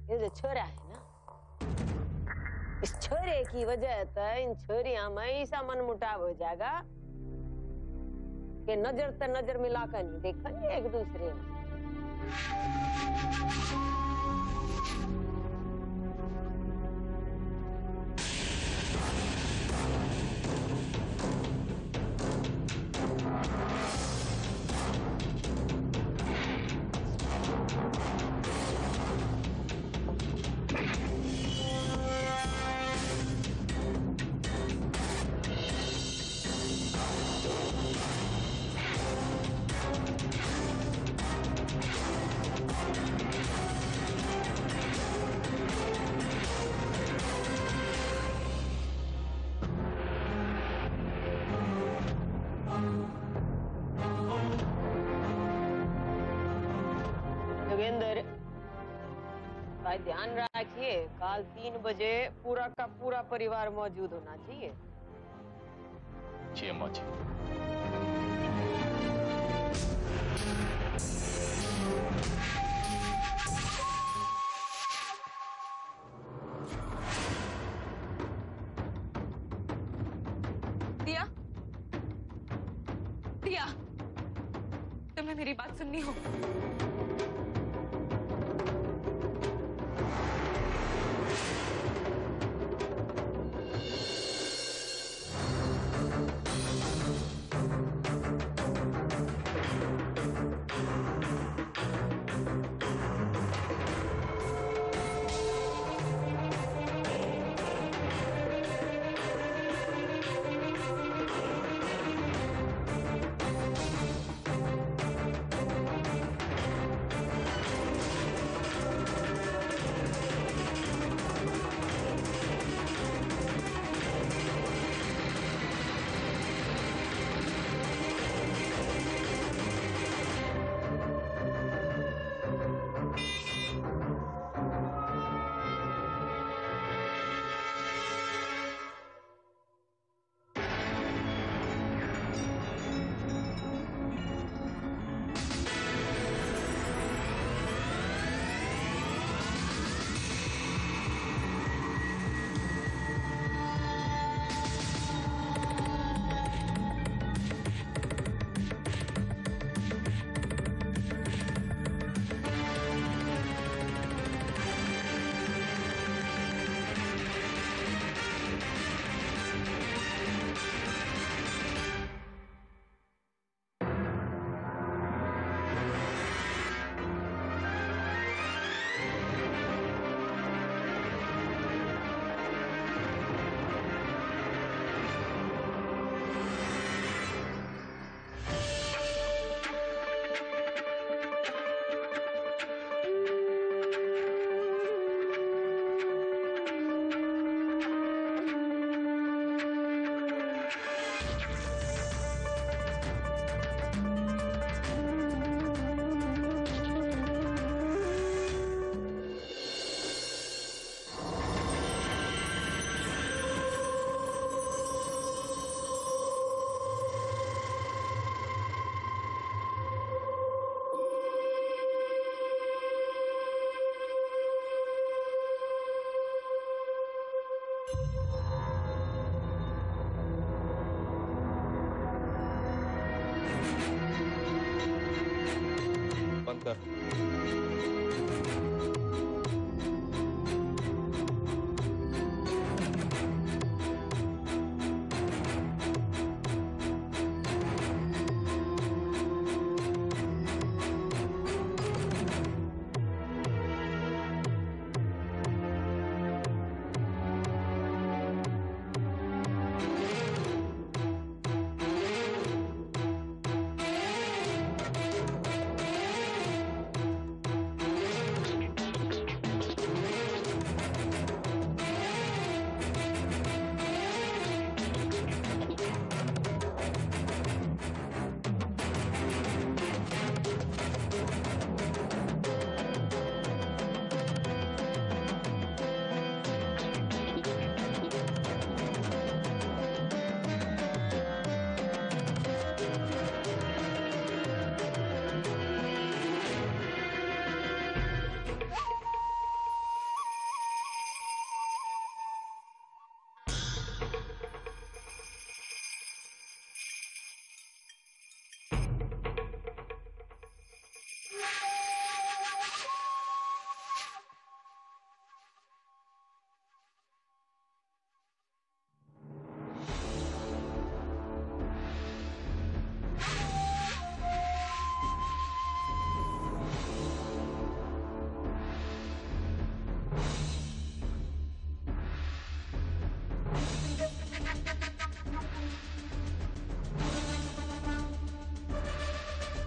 J: ये जो छोरा है ना, इस छोरे की वजह से इन छोरियां में ऐसा मन मुटाव हो जाएगा कि नजर से नजर मिलाकर नहीं देखा एक दूसरे में। अंदर। भाई ध्यान रखिए, कल 3 बजे पूरा का पूरा परिवार मौजूद होना चाहिए।
I: जी अम्मा जी।
C: दिया, दिया, तुम्हें मेरी बात सुननी हो?
I: बंद कर।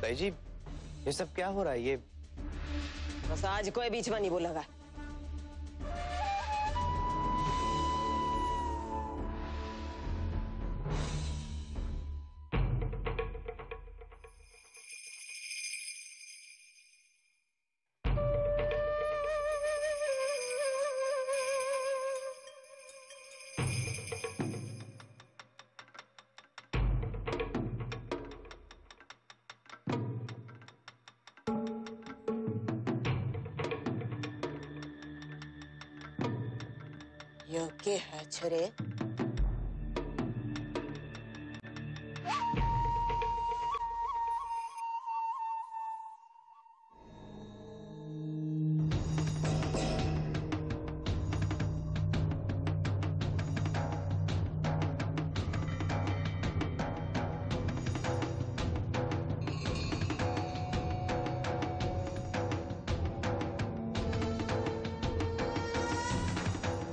L: भाई जी, ये सब क्या हो रहा है? ये
J: बस आज कोई बीच में नहीं बोलेगा। यो के है छोरे?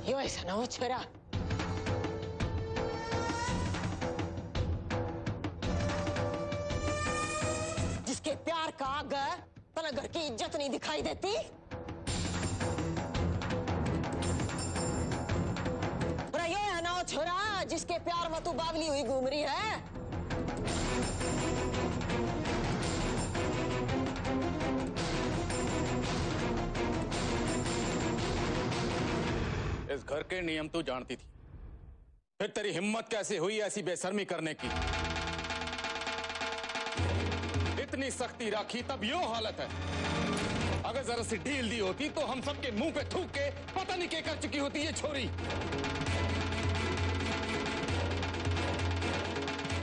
J: यो ऐसा ना हो छोरा। जिसके प्यार का आग तना घर की इज्जत नहीं दिखाई देती। और ये है ना वो छोरा जिसके प्यार में तू बावली हुई घूम रही है।
I: इस घर के नियम तू जानती थी, फिर तेरी हिम्मत कैसे हुई ऐसी बेशर्मी करने की? इतनी सख्ती राखी तब यो हालत है। अगर जरा सी ढील दी होती तो हम सबके मुंह पे थूक के पता नहीं क्या कर चुकी होती ये छोरी।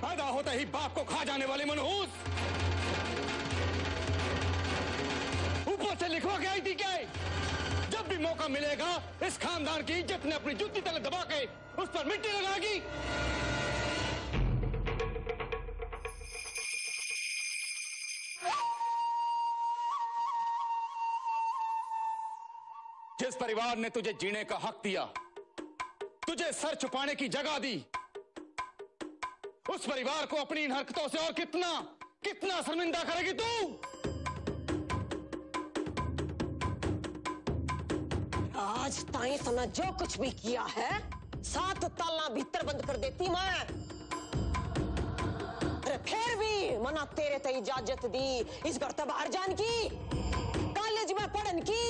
I: पैदा होता ही बाप को खा जाने वाले मनहूस, ऊपर से लिखवा के आई थी क्या? जब भी मौका मिलेगा इस खानदान की इज्जत ने अपनी जूती तले दबा के उस पर मिट्टी लगाएगी। जिस परिवार ने तुझे जीने का हक दिया, तुझे सर छुपाने की जगह दी, उस परिवार को अपनी इन हरकतों से और कितना कितना शर्मिंदा करेगी तू?
J: आज ताई तना जो कुछ भी किया है 7 ताला भीतर बंद कर देती मैं। अरे फिर भी मना तेरे ते इजाजत दी इस घर से बाहर जान की, कॉलेज में पढ़न की।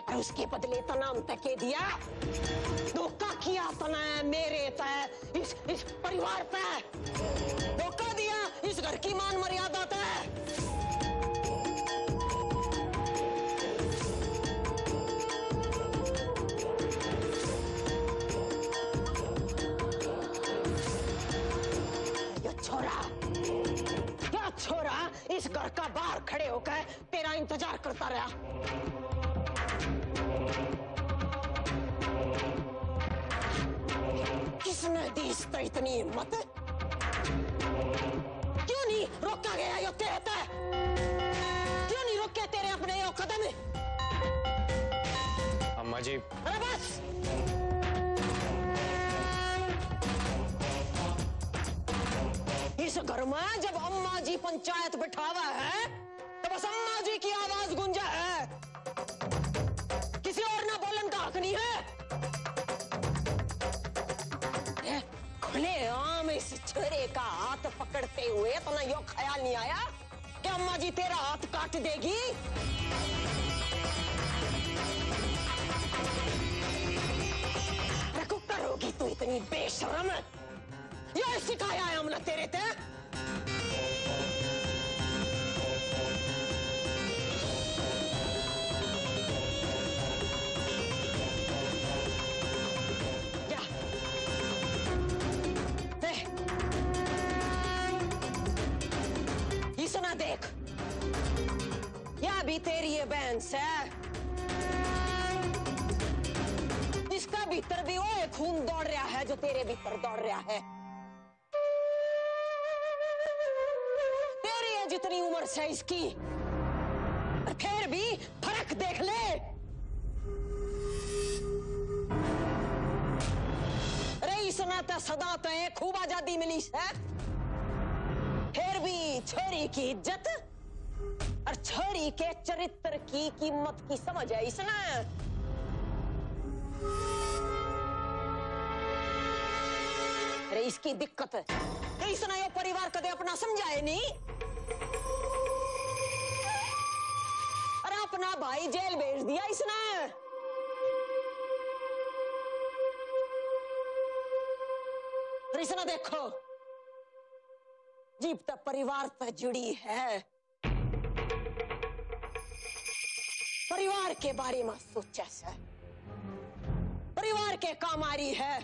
J: और उसके बदले तना हम तक दिया, धोखा किया तना मेरे ते इस परिवार पे, धोखा दिया इस घर की मान मर्यादा पे। छोरा इस घर का बाहर खड़े होकर तेरा इंतजार करता रहा। किसने दी इस पर इतनी हिम्मत? क्यों नहीं रोका गया यो कहता है? क्यों नहीं रोके तेरे अपने यो कदम?
D: अम्मा जी।
J: अरे बस, इस घर में जब अम्मा जी पंचायत बिठावा है तो बस अम्मा जी की आवाज गूंजा है, किसी और ना बोलन का हक नहीं है। खुले आम इस छोरे का हाथ पकड़ते हुए तो ना यो ख्याल नहीं आया कि अम्मा जी तेरा हाथ काट देगी? कुकर होगी तू इतनी बेशरम? ये सिखाया है हमने तेरे ते? क्या? इसना देख, या भी तेरी ये बहन से, इसका भीतर भी वो खून दौड़ रहा है जो तेरे भीतर दौड़ रहा है। जितनी उम्र से इसकी, फिर भी फर्क देख ले। रईसना तो सदा तो खूब आजादी मिली है, फिर भी छोरी की इज्जत और छोरी के चरित्र की कीमत की समझ है इसने। अरे इसकी दिक्कत है, इसने ये परिवार कदे अपना समझाए नहीं। अपना भाई जेल भेज दिया इसने। इसने देखो जीप तक परिवार तक जुड़ी है, परिवार के बारे में सोचा से परिवार के काम आ रही है।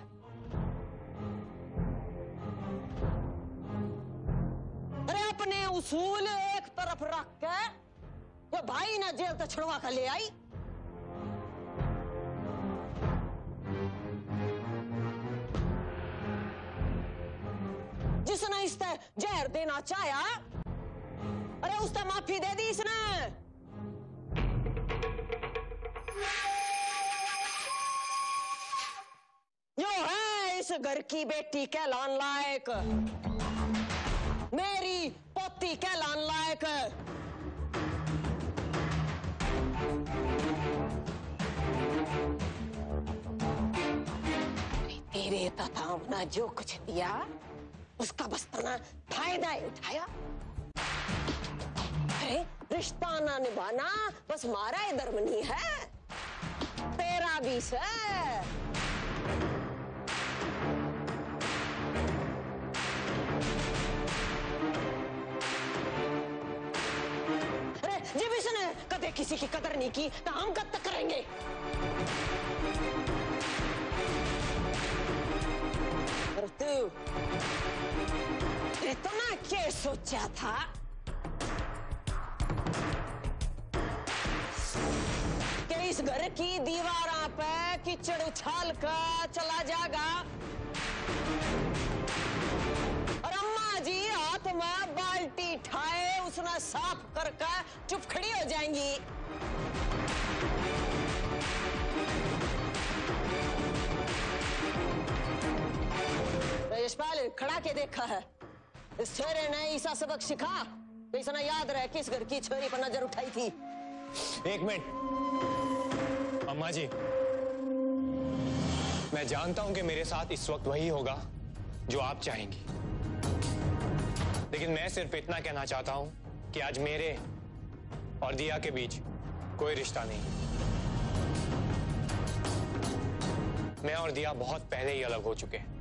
J: अरे अपने उसूल एक तरफ रख के ये भाई ना जेल तक छुड़वा कर ले आई। जिसने इस तरह जहर देना चाहा, अरे उसने माफी दे दी इसने। जो है इस घर की बेटी कहलान लायक, मेरी पोती कहलान लायक। तेरे तथा अपना जो कुछ दिया उसका बस तना फायदा ही उठाया। अरे रिश्ता ना निभाना बस मारा ही धर्म नहीं है, तेरा भी से। अरे जब इसने कदे किसी की कदर नहीं की तो हम कब तक करेंगे? इतना क्या सोचा था कि इस घर की दीवारों पे कीचड़ उछाल कर चला जाएगा और अम्मा जी हाथ में बाल्टी ठाए उसने साफ करके चुप खड़ी हो जाएंगी। यशपाल खड़ा के देखा है, इस छोरे ने ऐसा सबक सिखा तो इसने याद रहे किस घर की छोरी पर नजर उठाई थी।
D: एक मिनट अम्मा जी, मैं जानता हूं कि मेरे साथ इस वक्त वही होगा जो आप चाहेंगी, लेकिन मैं सिर्फ इतना कहना चाहता हूं कि आज मेरे और दिया के बीच कोई रिश्ता नहीं। मैं और दिया बहुत पहले ही अलग हो चुके हैं।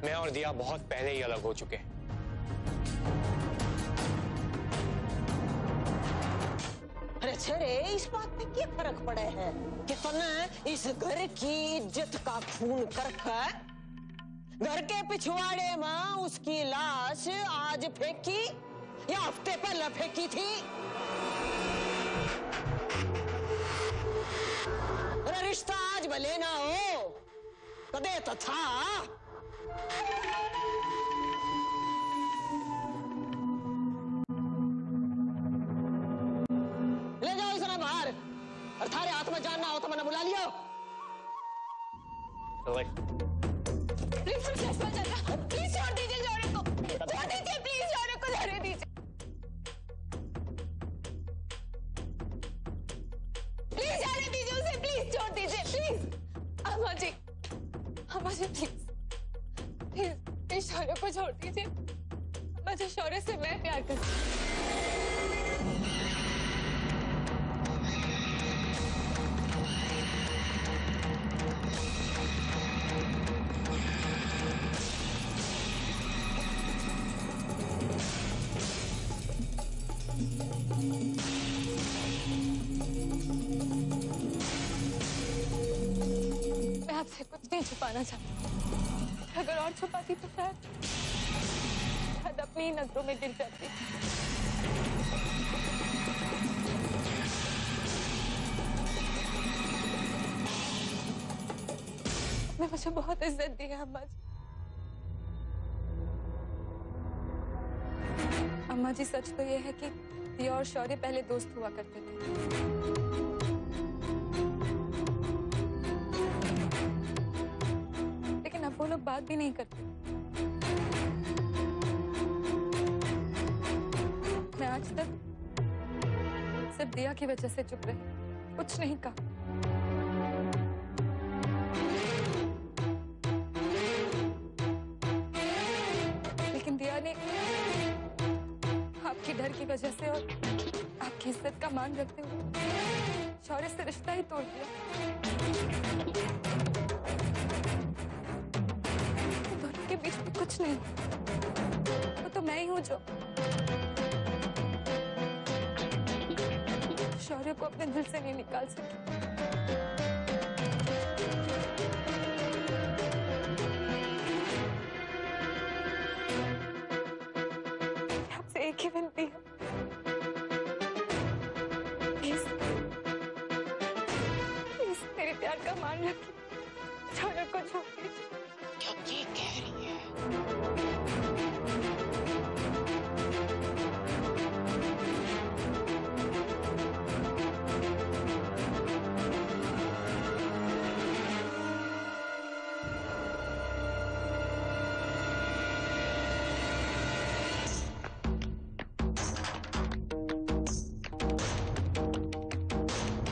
D: मैं और दिया बहुत पहले ही अलग हो चुके हैं।
J: अरे छरे इस बात पे क्या फर्क पड़े है कि तने इस घर की इज्जत का खून करके घर के पिछवाड़े में उसकी लाश आज फेंकी या हफ्ते पहले फेंकी थी? अरे रिश्ता आज भले ना हो कदे तो था। ले जाओ इसे बाहर और थारे हाथ में जानना हो तो मैंने बुला लिया।
F: प्लीज प्लीज छोड़ दीजिए जोड़े को, छोड़ दीजिए प्लीज जोड़े को, जाने दीजिए प्लीज, जाने दीजिए उसे, प्लीज छोड़ दीजिए प्लीज। अम्मा जी प्लीज प्लीज प्लीज शौर्य को छोड़ दीजिए। अम्मा जी शौर्य से मैं प्यार करती हूँ। मैं आपसे कुछ नहीं छुपाना चाहती, अगर और छुपाती तो शायद अपनी ही नजरों में गिर जाती। आपने मुझे बहुत इज्जत दी है अम्मा जी। अम्मा जी सच तो ये है कि दिया और शौर्य पहले दोस्त हुआ करते थे, लेकिन अब वो लोग बात भी नहीं करते। मैं आज तक सिर्फ दिया की वजह से चुप रही, कुछ नहीं कहा। लेकिन दिया ने
C: डर की वजह से और आपकी इज्जत का मान रखते हुए शौर्य से रिश्ता ही तोड़ दिया। दोनों के बीच में कुछ नहीं, वो तो मैं ही हूँ जो शौर्य को अपने दिल से नहीं निकाल सकी। आपसे एक ही विनती है, प्लीज प्लीज मेरे प्यार का मान रखिए, शौर्य को छोड़ दीजिए।
J: क्या कह रही है?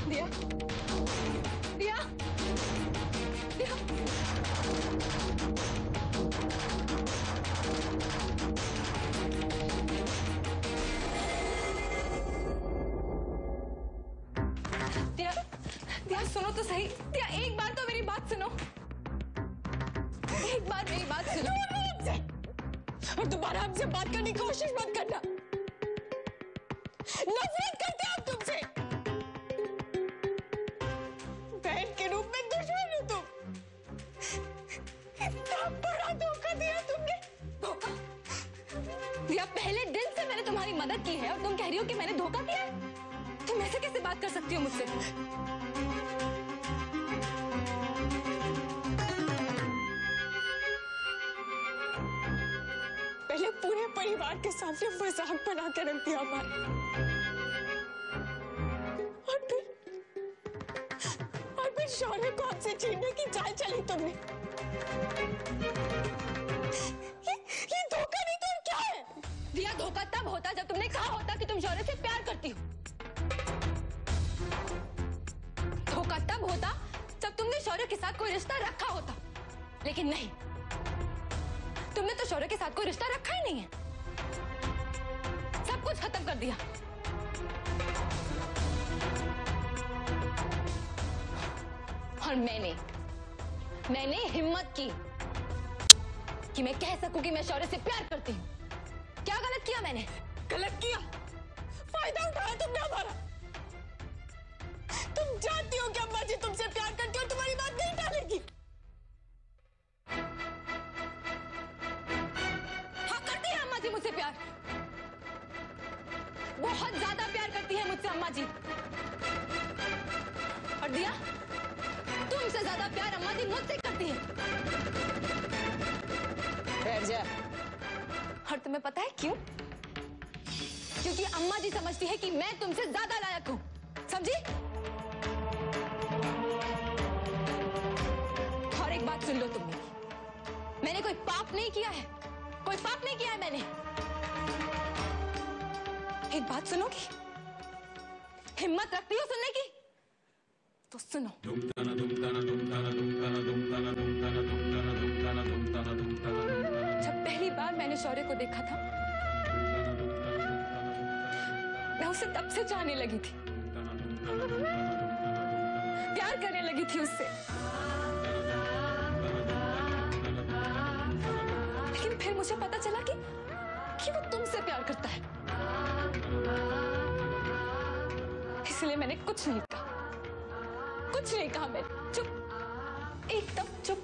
C: दिया, दिया, दिया। दिया, दिया सुनो तो सही। दिया एक बार तो मेरी बात सुनो, एक बार मेरी बात सुनो।
F: और दोबारा हमसे बात करने की कोशिश मत करना। नफरत करते हैं हम तुमसे। बहन के रूप में दुश्मन हो तुम। इतना बड़ा धोखा दिया तुमने।
C: धोखा? दिया पहले दिन से मैंने तुम्हारी मदद की है और तुम कह रही हो कि मैंने धोखा दिया है? तुम ऐसे कैसे बात कर सकती हो मुझसे?
F: पहले पूरे परिवार के सामने मजाक बना के रख दिया हमारा, और फिर शौर्य को हमसे छीनने की चाल चली तुमने। ये धोखा नहीं तो और क्या है?
C: दिया धोखा तब होता जब तुमने कहा होता कि तुम शौर्य से प्यार करती हो। धोखा तब होता जब तुमने शौर्य के साथ कोई रिश्ता रखा होता, लेकिन नहीं, तुमने तो शौर्य के साथ कोई रिश्ता रखा ही नहीं है, सब कुछ खत्म कर दिया। और मैंने हिम्मत की कि मैं कह सकूं कि मैं शौर्य से प्यार करती हूँ। क्या गलत किया मैंने?
F: गलत किया? फायदा उठाया तुमने हमारा। तुम जानती हो कि अम्मा जी तुमसे प्यार करती और तुम्हारी बात नहीं टालेगी।
C: हाँ करती है अम्मा जी मुझसे प्यार, बहुत ज्यादा प्यार करती है मुझसे अम्मा जी। और दिया तुमसे ज्यादा प्यार अम्मा जी मुझसे करती है।
J: बैठ जा।
C: और तुम्हें पता है क्यों? क्योंकि अम्मा जी समझती है कि मैं तुमसे ज्यादा लायक हूं, समझी? और एक बात सुन लो तुम मेरी, मैंने कोई पाप नहीं किया है, कोई पाप नहीं किया है मैंने। एक बात सुनोगी? हिम्मत रखती हो सुनने की? तो सुनो। जब पहली बार मैंने शौर्य को देखा था, मैं उसे तब से चाहने लगी थी, प्यार करने लगी थी उससे। लेकिन फिर मुझे पता चला कि वो तुमसे प्यार करता है, इसलिए मैंने कुछ नहीं कहा, कुछ नहीं कहा। मैंने चुप, एकदम चुप।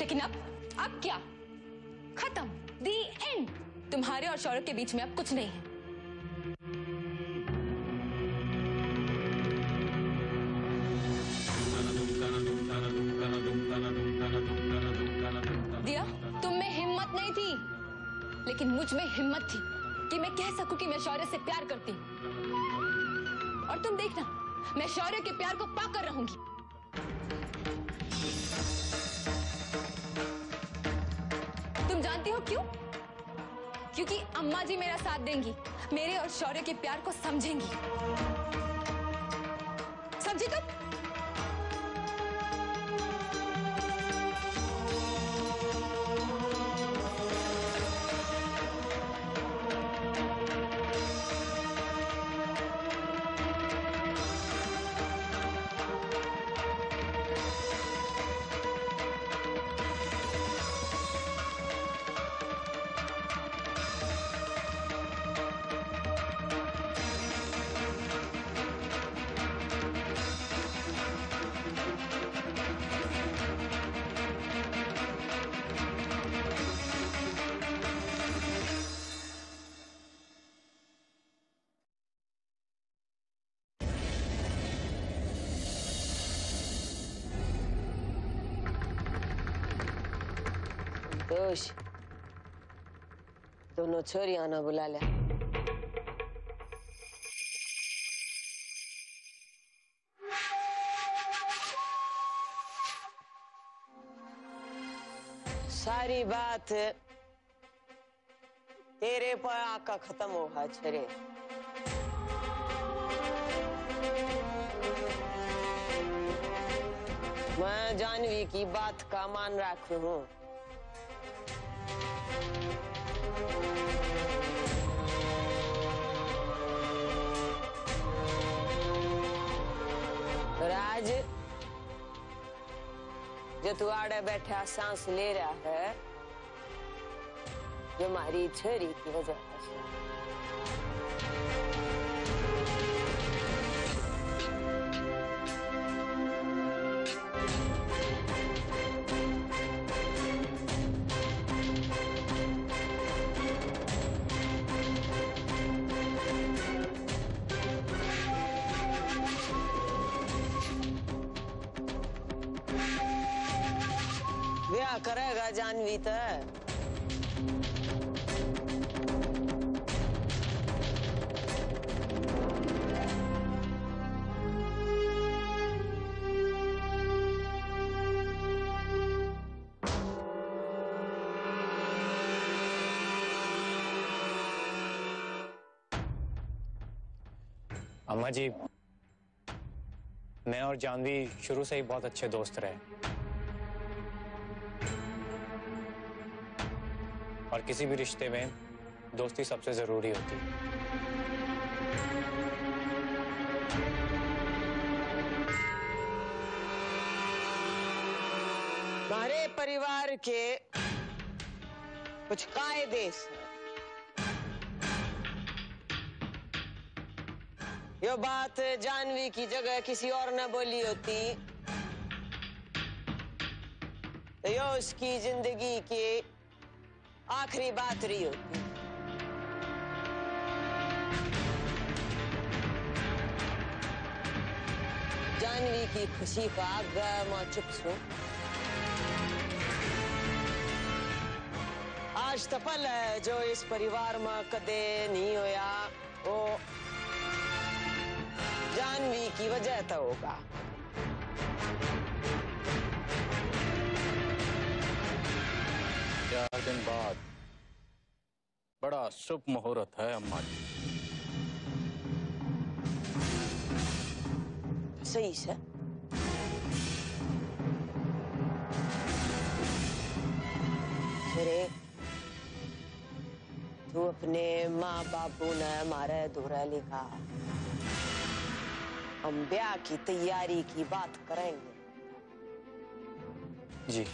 C: लेकिन अब क्या? खत्म, दी एंड। तुम्हारे और शौर्य के बीच में अब कुछ नहीं है। दिया तुम में हिम्मत नहीं थी, लेकिन मुझ में हिम्मत थी कि मैं कह सकूं कि मैं शौर्य से प्यार करती हूं। और तुम देखना, मैं शौर्य के प्यार को पाकर रहूंगी। तुम जानती हो क्यों? क्योंकि अम्मा जी मेरा साथ देंगी, मेरे और शौर्य के प्यार को समझेंगी। समझी तुम?
J: दोष दोनों छोरियां ना बुला लिया। सारी बात तेरे पर आका खत्म होगा छरे। मैं जानवी की बात का मान रखू हूँ। राज जो तू आड़े बैठा सांस ले रहा है ये हमारी छरी की वजह से। ब्याह करेगा जानवी तो
D: अम्मा जी, मैं और जानवी शुरू से ही बहुत अच्छे दोस्त रहे और किसी भी रिश्ते में दोस्ती सबसे जरूरी होती है।
J: हमारे परिवार के कुछ कायदे हैं। यो बात जानवी की जगह किसी और ने बोली होती तो यो उसकी जिंदगी की आखिरी बात रही होती। जानवी की खुशी का मैं चुप छू। आज तो पल है जो इस परिवार में कदे नहीं होया वो जानवी की वजह तो होगा।
I: 4 दिन बाद बड़ा शुभ मुहूर्त है अम्मा जी।
J: सही से फिर तू अपने माँ बापू ने हमारे दूरा लिखा हम ब्याह की तैयारी की बात करेंगे।
D: जी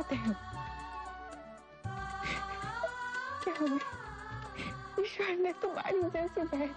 F: चाहते हैं क्या हमें ईश्वर ने तुम्हारी जैसी बहन